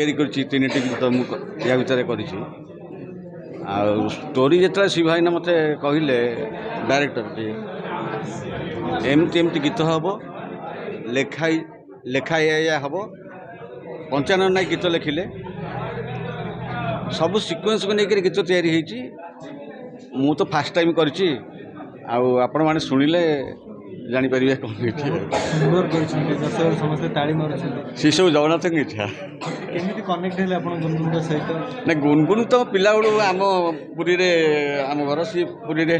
ତିଆରି କରିଛି ତିନିଟି ଗୀତ ମୁଁ ୟା ଭିତରେ କରିଛି। ଆଉ ଷ୍ଟୋରି ଯେତେବେଳେ ଶିବ ଭାଇନା ମୋତେ କହିଲେ ଡାଇରେକ୍ଟରଟି ଏମିତି ଏମିତି ଗୀତ ହେବ ଲେଖା ଏଇଆ ହେବ 95 ନାଇଁ ଗୀତ ଲେଖିଲେ ସବୁ ସିକ୍ୱେନ୍ସକୁ ନେଇକରି ଗୀତ ତିଆରି ହେଇଛି। ମୁଁ ତ ଫାଷ୍ଟ ଟାଇମ୍ କରିଛି ଆଉ ଆପଣମାନେ ଶୁଣିଲେ ଜାଣିପାରିବେ କ'ଣ ହେଇଛି। ସୁନ୍ଦର କରିଛନ୍ତି, ଦର୍ଶକ ସମସ୍ତେ ତାଳି ମାରୁଛନ୍ତି। ସେସବୁ ଜଗନ୍ନାଥଙ୍କ ଇଚ୍ଛା। କେମିତି କନେକ୍ଟ ହେଲେ ଆପଣ ଗୁନଗୁନଙ୍କ ସହିତ? ନା ଗୁନଗୁନ ତ ପିଲାବେଳୁ ଆମ ପୁରୀରେ ଆମ ଘର, ସିଏ ପୁରୀରେ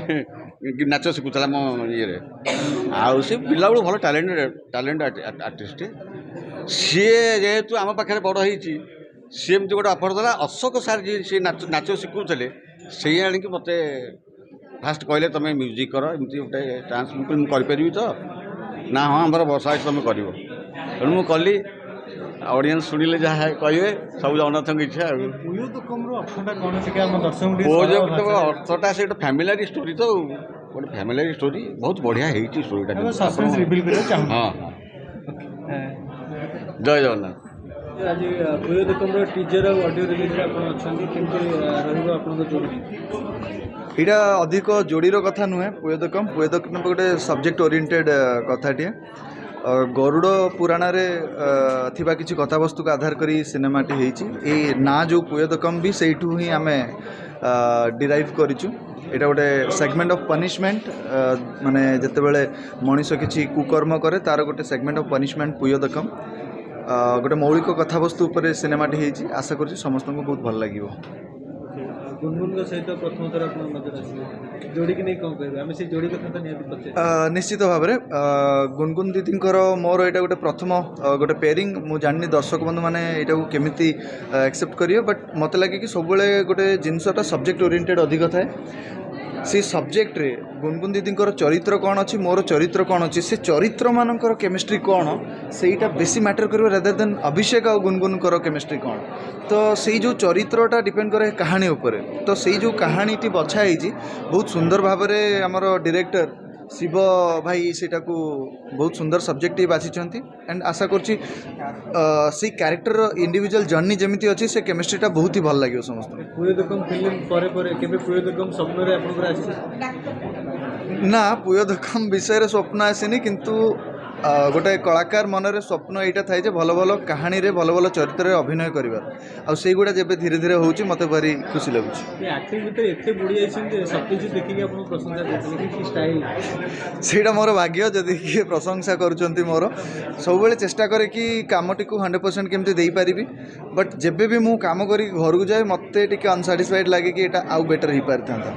ନାଚ ଶିଖୁଥିଲା ଆମ ଇଏରେ। ଆଉ ସେ ପିଲାବେଳୁ ଭଲ ଟ୍ୟାଲେଣ୍ଟ ଆର୍ଟିଷ୍ଟ। ସିଏ ଯେହେତୁ ଆମ ପାଖରେ ବଡ଼ ହେଇଛି, ସିଏ ଏମିତି ଗୋଟେ ଅଫର୍ ଦେଲା। ଅଶୋକ ସାର୍ ଯିଏ ସିଏ ନାଚ ଶିଖୁଥିଲେ, ସେଇ ଆଣିକି ମୋତେ ଫାଷ୍ଟ କହିଲେ ତୁମେ ମ୍ୟୁଜିକ୍ କର, ଏମିତି ଗୋଟେ ଚାନ୍ସ ମୁଁ କରିପାରିବି ତ? ନା ହଁ ଆମର ବର୍ଷା ଅଛି ତୁମେ କରିବ। ତେଣୁ ମୁଁ କଲି। ଅଡ଼ିଏନ୍ସ ଶୁଣିଲେ ଯାହା କହିବେ, ସବୁ ଜଗନ୍ନାଥଙ୍କ ଇଚ୍ଛା। ଆଉ ଅର୍ଥଟା ସେ ଗୋଟେ ଫ୍ୟାମିଲିଆରୀ ଷ୍ଟୋରି ତ, ଗୋଟେ ଫ୍ୟାମିଲିଆରୀ ଷ୍ଟୋରି ବହୁତ ବଢ଼ିଆ ହେଇଛି ଷ୍ଟୋରିଟା। ହଁ ଜୟ ଜଗନ୍ନାଥ। ଆଜି ପୁୟୋଦକମର ଟିଜର ଆଉ ଅଡ଼ିଓ ରିଲିଜରେ ଆପଣ ଅଛନ୍ତି, କେମିତି ରହିବ ଆପଣଙ୍କ ଯୋଡ଼ି? ଏଇଟା ଅଧିକ ଯୋଡ଼ିର କଥା ନୁହେଁ। ପୁୟୋଦକମ ଗୋଟେ ସବଜେକ୍ଟ ଓରିଏଣ୍ଟେଡ୍ କଥାଟିଏ। ଗରୁଡ଼ ପୁରାଣରେ ଥିବା କିଛି କଥାବସ୍ତୁକୁ ଆଧାର କରି ସିନେମାଟି ହେଇଛି। ଏଇ ନାଁ ଯେଉଁ ପୁୟୋଦକମ ବି ସେଇଠୁ ହିଁ ଆମେ ଡିରାଇଭ୍ କରିଛୁ। ଏଇଟା ଗୋଟେ ସେଗମେଣ୍ଟ ଅଫ୍ ପନିଶମେଣ୍ଟ, ମାନେ ଯେତେବେଳେ ମଣିଷ କିଛି କୁକର୍ମ କରେ ତାର ଗୋଟେ ସେଗମେଣ୍ଟ ଅଫ୍ ପନିଶମେଣ୍ଟ ପୁୟୋଦକମ। ଗୋଟେ ମୌଳିକ କଥାବସ୍ତୁ ଉପରେ ସିନେମାଟି ହେଇଛି। ଆଶା କରୁଛି ସମସ୍ତଙ୍କୁ ବହୁତ ଭଲ ଲାଗିବ। ଗୁନଗୁନଙ୍କ ସହିତ ପ୍ରଥମ ଥର ଆପଣ ନଜର ଆସିବେ, ଯୋଡ଼ିକି ନେଇ କ'ଣ କହିବେ? ଆମେ ସେଇ ଯୋଡ଼ି କଥା ତ ନିହାତି ପଚାରିବା। ନିଶ୍ଚିତ ଭାବରେ ଗୁନଗୁନ ଦିଦିଙ୍କର ମୋର ଏଇଟା ଗୋଟେ ପ୍ରଥମ ଗୋଟେ ପେରିଂ। ମୁଁ ଜାଣିନି ଦର୍ଶକ ବନ୍ଧୁମାନେ ଏଇଟାକୁ କେମିତି ଆକ୍ସେପ୍ଟ କରିବେ, ବଟ୍ ମୋତେ ଲାଗେ କି ସବୁବେଳେ ଗୋଟେ ଜିନିଷଟା ସବଜେକ୍ଟ ଓରିଏଣ୍ଟେଡ୍ ଅଧିକ ଥାଏ। ସେ ସବଜେକ୍ଟରେ ଗୁନଗୁନ ଦିଦିଙ୍କର ଚରିତ୍ର କ'ଣ ଅଛି, ମୋର ଚରିତ୍ର କ'ଣ ଅଛି, ସେ ଚରିତ୍ରମାନଙ୍କର କେମିଷ୍ଟ୍ରି କ'ଣ, ସେଇଟା ବେଶୀ ମ୍ୟାଟର କରିବ ରାଦର ଦେନ୍ ଅଭିଷେକ ଆଉ ଗୁନଗୁନଙ୍କର କେମିଷ୍ଟ୍ରି କ'ଣ। ତ ସେଇ ଯେଉଁ ଚରିତ୍ରଟା ଡିପେଣ୍ଡ କରେ କାହାଣୀ ଉପରେ। ତ ସେଇ ଯେଉଁ କାହାଣୀଟି ବଛା ହେଇଛି ବହୁତ ସୁନ୍ଦର ଭାବରେ ଆମର ଡିରେକ୍ଟର ଶିବ ଭାଇ ସେଇଟାକୁ ବହୁତ ସୁନ୍ଦର ସବଜେକ୍ଟଟି ବାଛିଛନ୍ତି। ଆଣ୍ଡ ଆଶା କରୁଛି ସେଇ କ୍ୟାରେକ୍ଟରର ଇଣ୍ଡିଭିଜୁଆଲ ଜର୍ଣ୍ଣି ଯେମିତି ଅଛି, ସେ କେମିଷ୍ଟ୍ରିଟା ବହୁତ ହି ଭଲ ଲାଗିବ ସମସ୍ତଙ୍କୁ। ପୁୟୋଦକମ ଫିଲ୍ମ ପରେ କେବେ ପୁୟୋଦକମ ସ୍ୱପ୍ନରେ ଆପଣଙ୍କର ଆସିଛି? ନା, ପୁୟୋଦକମ ବିଷୟରେ ସ୍ୱପ୍ନ ଆସିନି, କିନ୍ତୁ ଗୋଟେ କଳାକାର ମନରେ ସ୍ୱପ୍ନ ଏଇଟା ଥାଏ ଯେ ଭଲ ଭଲ କାହାଣୀରେ ଭଲ ଭଲ ଚରିତ୍ରରେ ଅଭିନୟ କରିବାର। ଆଉ ସେଇଗୁଡ଼ା ଯେବେ ଧୀରେ ଧୀରେ ହେଉଛି ମୋତେ ଭାରି ଖୁସି ଲାଗୁଛି। ଆକ୍ଟିଂ ଭିତରେ ଏତେ ବୁଡ଼ି ଯାଇଛନ୍ତି ଯେ ସତ୍ୟଜିତ୍ ଦେଖିକି ଆପଣ ପ୍ରଶଂସା କରୁଥିଲେ କି ଷ୍ଟାଇଲ୍? ସେଇଟା ମୋର ଭାଗ୍ୟ। ଯଦି କିଏ ପ୍ରଶଂସା କରୁଛନ୍ତି, ମୋର ସବୁବେଳେ ଚେଷ୍ଟା କରେ କି କାମଟିକୁ 100% କେମିତି ଦେଇପାରିବି। ବଟ୍ ଯେବେ ବି ମୁଁ କାମ କରିକି ଘରକୁ ଯାଏ, ମୋତେ ଟିକେ ଅନସାଟିସ୍ଫାଇଡ଼୍ ଲାଗେ କି ଏଇଟା ଆଉ ବେଟର୍ ହେଇପାରିଥାନ୍ତା।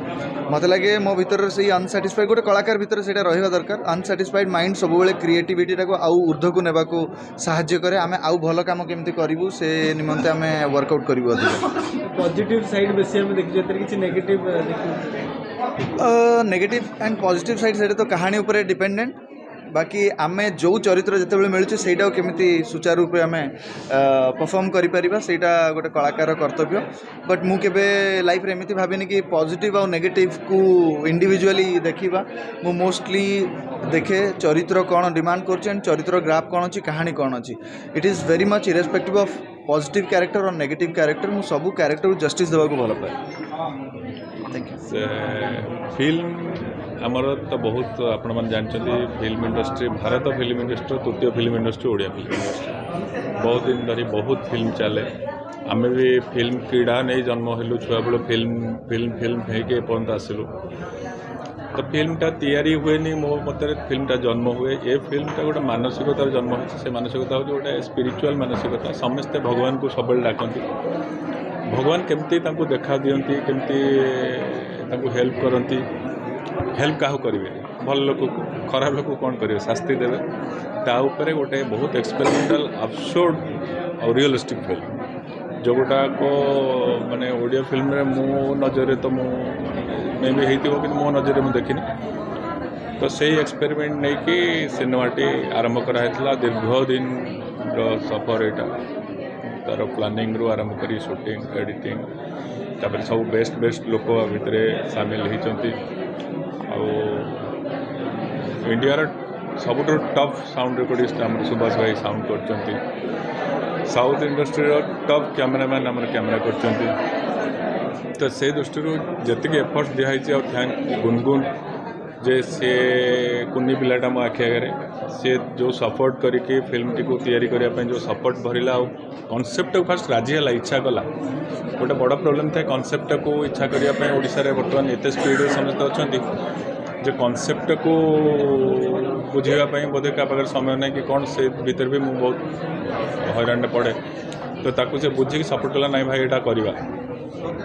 ମୋତେ ଲାଗେ ମୋ ଭିତରେ ସେଇ ଅନସାଟିସ୍ଫାଇଡ଼୍, ଗୋଟେ କଳାକାର ଭିତରେ ସେଇଟା ରହିବା ଦରକାର। ଅନସାଟିସ୍ଫାଇଡ଼୍ ମାଇଣ୍ଡ ସବୁବେଳେ କ୍ରିଏଟିଭିଟିଟାକୁ ଆଉ ଉର୍ଦ୍ଧ୍ୱକୁ ନେବାକୁ ସାହାଯ୍ୟ କରେ। ଆମେ ଆଉ ଭଲ କାମ କେମିତି କରିବୁ, ସେ ନିମନ୍ତେ ଆମେ ୱାର୍କଆଉଟ୍ କରିବୁ ଅଧିକ। ପଜିଟିଭ୍ ସାଇଡ଼୍ ବେଶୀ ଆମେ ଦେଖିଛୁ, ଏଥିରେ କିଛି ନେଗେଟିଭ୍ ଦେଖିଛୁ? ନେଗେଟିଭ୍ ଆଣ୍ଡ ପଜିଟିଭ୍ ସାଇଡ଼୍ ସେଇଟା ତ କାହାଣୀ ଉପରେ ଡିପେଣ୍ଡେଣ୍ଟ। ବାକି ଆମେ ଯେଉଁ ଚରିତ୍ର ଯେତେବେଳେ ମିଳୁଛି ସେଇଟାକୁ କେମିତି ସୁଚାରୁ ରୂପେ ଆମେ ପରଫର୍ମ କରିପାରିବା, ସେଇଟା ଗୋଟେ କଳାକାର କର୍ତ୍ତବ୍ୟ। ବଟ୍ ମୁଁ କେବେ ଲାଇଫ୍ରେ ଏମିତି ଭାବିନି କି ପଜିଟିଭ୍ ଆଉ ନେଗେଟିଭ୍କୁ ଇଣ୍ଡିଭିଜୁଆଲି ଦେଖିବା। ମୁଁ ମୋଷ୍ଟଲି ଦେଖେ ଚରିତ୍ର କ'ଣ ଡିମାଣ୍ଡ କରୁଛି ଆଣ୍ଡ ଚରିତ୍ର ଗ୍ରାଫ୍ କ'ଣ ଅଛି, କାହାଣୀ କ'ଣ ଅଛି। It is very much irrespective of positive character ଆଉ ନେଗେଟିଭ୍ କ୍ୟାରେକ୍ଟର। ମୁଁ ସବୁ କ୍ୟାରେକ୍ଟରକୁ ଜଷ୍ଟିସ୍ ଦେବାକୁ ଭଲ ପାଏ। Thank you. ଫିଲ୍ମ ଆମର ତ ବହୁତ ଆପଣମାନେ ଜାଣିଛନ୍ତି, film industry, Bharat film industry ତୃତୀୟ film industry Odia film industry. ବହୁତ ଦିନ ଧରି ବହୁତ ଫିଲ୍ମ ଚାଲେ। ଆମେ ବି ଫିଲ୍ମ କ୍ରୀଡ଼ା ନେଇ ଜନ୍ମ ହେଲୁ, ଛୁଆବେଳୁ ଫିଲ୍ମ ହେଇକି ଏପର୍ଯ୍ୟନ୍ତ ଆସିଲୁ। ତ ଫିଲ୍ମଟା ତିଆରି ହୁଏନି, ମୋ ମତରେ ଫିଲ୍ମଟା ଜନ୍ମ ହୁଏ। ଏ ଫିଲ୍ମଟା ଗୋଟେ ମାନସିକତାର ଜନ୍ମ ହେଇଛି। ସେ ମାନସିକତା ହେଉଛି ଗୋଟେ ସ୍ପିରିଚୁଆଲ୍ ମାନସିକତା। ସମସ୍ତେ ଭଗବାନଙ୍କୁ ସବୁବେଳେ ଡାକନ୍ତି। ଭଗବାନ କେମିତି ତାଙ୍କୁ ଦେଖା ଦିଅନ୍ତି, କେମିତି ତାଙ୍କୁ ହେଲ୍ପ କରନ୍ତି। ହେଲ୍ପ କାହାକୁ କରିବେ? ଭଲ ଲୋକକୁ। ଖରାପ ଲୋକକୁ କ'ଣ କରିବେ? ଶାସ୍ତି ଦେବେ। ତା ଉପରେ ଗୋଟେ ବହୁତ ଏକ୍ସପେରିମେଣ୍ଟାଲ୍, ଆବସର୍ଡ ଆଉ ରିଅଲିଷ୍ଟିକ୍ ଫିଲ୍ମ, ଯେଉଁଗୁଡ଼ାକ ମାନେ ଓଡ଼ିଆ ଫିଲ୍ମରେ ମୋ ନଜରରେ ତ ମୁଁ ମେ ବି ହେଇଥିବ, କିନ୍ତୁ ମୋ ନଜରରେ ମୁଁ ଦେଖିନି। ତ ସେଇ ଏକ୍ସପେରିମେଣ୍ଟ ନେଇକି ସିନେମାଟି ଆରମ୍ଭ କରାହେଇଥିଲା। ଦୀର୍ଘ ଦିନର ସଫର ଏଇଟା। ତା'ର ପ୍ଲାନିଂରୁ ଆରମ୍ଭ କରି ସୁଟିଂ, ଏଡ଼ିଟିଂ, ତାପରେ ସବୁ ବେଷ୍ଟ ଲୋକ ଭିତରେ ସାମିଲ ହେଇଛନ୍ତି। ଆଉ ଇଣ୍ଡିଆର ସବୁଠାରୁ ଟଫ୍ ସାଉଣ୍ଡ ରେକର୍ଡ଼ିଷ୍ଟ ଆମର ସୁବାସ ଭାଇ ସାଉଣ୍ଡ କରିଛନ୍ତି। साउथ इंडस्ट्री टॉप कैमरामैन आम कैमेरा कर तो से दृष्टि जी एफर्ट्स दिखाई थैंक गुनगुन जे सी कुनी पिलाटा मो आखि आगे सी जो सपोर्ट करके फिल्म टी को तैयारी करने जो सपोर्ट भरला कनसेप्ट फास्ट राजी है इच्छा कला गोटे बड़ प्रोब्लेम था कनसेप्ट को इच्छा करने ओडिशा बर्तमान एत स्पीड समस्त अच्छा जो कनसेप्ट को बुझापी बोधे क्या पाखे समय ना कि कौन से भीतर भी मुझे बहुत हईराण पड़े तो ताकू से बुझिकी सपोर्ट कला ना भाई यहाँ करवा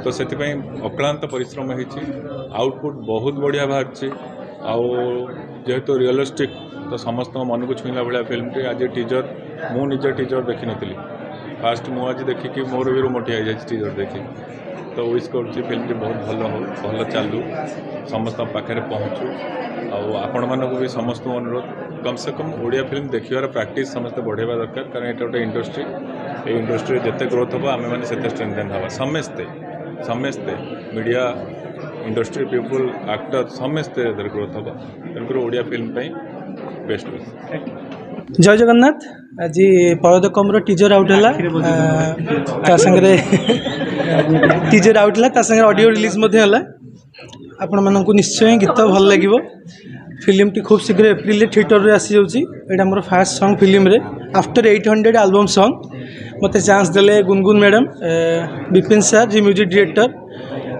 तो से अक्लांत परिश्रम होती आउटपुट बहुत बढ़िया बाहर आउ जेहेतु रियलिस्टिक तो समस्त मन को छुईला भाया फिल्म टी आज टीजर मु निजे टीजर देखी नी फास्ट मुझे देखिकी मोर भी मोटी आई जाए टीजर देखी तो विश कर फिल्म टी बहुत भल हो भल चलू समस्त पाखे पहुँचू आपण मानक भी समस्त अनुरोध कम से कम ओडिया फिल्म देखिबार प्रैक्टिस समस्त बढ़ेबा दरकार कारण ये गोटे इंडस्ट्री ये इंडस्ट्री जिते ग्रोथ हम आम मैंने से स्ट्रेंथन हवा समस्ते समस्ते मीडिया इंडस्ट्री पीपुल एक्टर समस्ते ग्रोथ हम तेणुक ओडिया फिल्म बेस्ट जय जगन्नाथ आज परदकम टीजर आउट है टीजर आउट है ऑडियो रिलीज आपण मानक निश्चय गीत भल लगे फिल्म टी खूब शीघ्र एप्रिल थिएटर रे आसी जाउची एटा मोर फास्ट सॉन्ग फिल्म रे आफ्टर 800 एल्बम सॉन्ग मते चांस देले गुनगुन मैडम विपिन सर जी म्यूजिक डायरेक्टर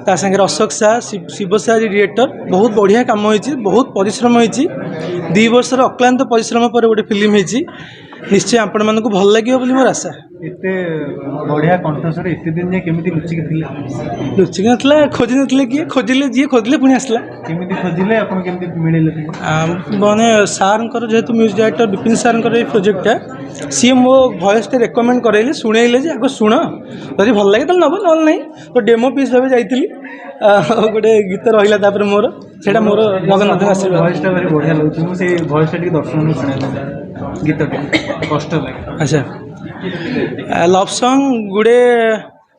ता संगे अशोक सर शिव सर जी डायरेक्टर बहुत बढ़िया काम होईची बहुत परिश्रम होईची 2 वर्षर अक्लांत परिश्रम पर गोटे फिल्म होईची निश्चय आपण मानक भल लगे बोली मोर आशा एते बढ़िया कंठस्वर एते दिन जे केमिति लुचिक नथला खोजी नथले कि खोजिले जी खोजिले पुणी आसला केमिति खोजिले आपण केमिति मिलिले माने सारंकर जेहेतु म्यूजिक डायरेक्टर विपिन सारंकर ये प्रोजेक्टा सी मो भॉइस टे रेकमेंड करैले सुनेइले जे आगो सुन जदि भल लागे त नब नल नहीं तो डेमो पीस भाबे जाइतिली गोटे गीत रहिला तापर मोर सेटा मोर जगन्नाथ आशीर्वाद भॉइस टा very बढ़िया लागछ मु से भॉइस टा टी दर्शक सुनाइले गीत टे कष्ट लागे अच्छा लव सॉन्ग गुड़े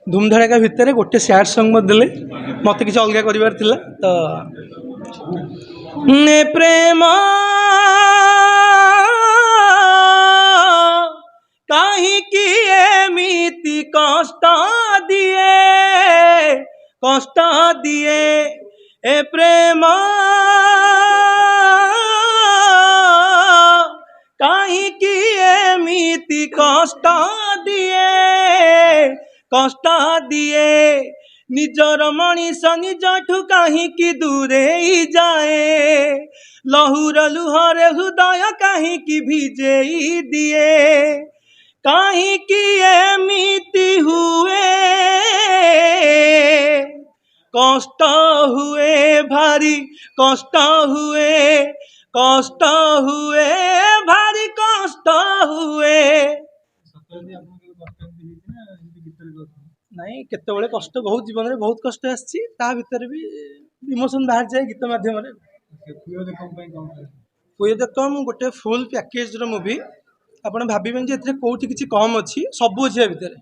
धूमधड़ाका भितर गोटे सैड सॉन्ग मत देले मत किसी अलग करिवार थिला तो ने प्रेम काहे कि एमिति कष्ट दिए ए प्रेम काहे कि एमिति कष्ट दिए निजर मनीष निजठू कहीं दूरे ही जाए लहुर लुहरे हृदय कहीं भिजे दिए कहीं कि एमिति हुए कष्ट हुए भारी कष्ट हुए भारी कष्ट हुए नहीं केतबेले कष्ट बहुत जीवन में बहुत कष्ट आसी भितर भी इमोशन बाहर जाए गीत माध्यम कम गोटे फुल पैकेज मूवी आपड़ भावें जे कौटी किसी कम अच्छी सबू अच्छी भितर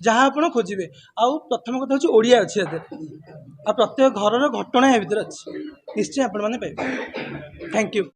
जहाँ आप खोजे आउ प्रथम कथा हूँ ओडिया अच्छी आ प्रत्येक घर घटना या भितर अच्छी निश्चय आपण मैंने पाइबे थैंक यू।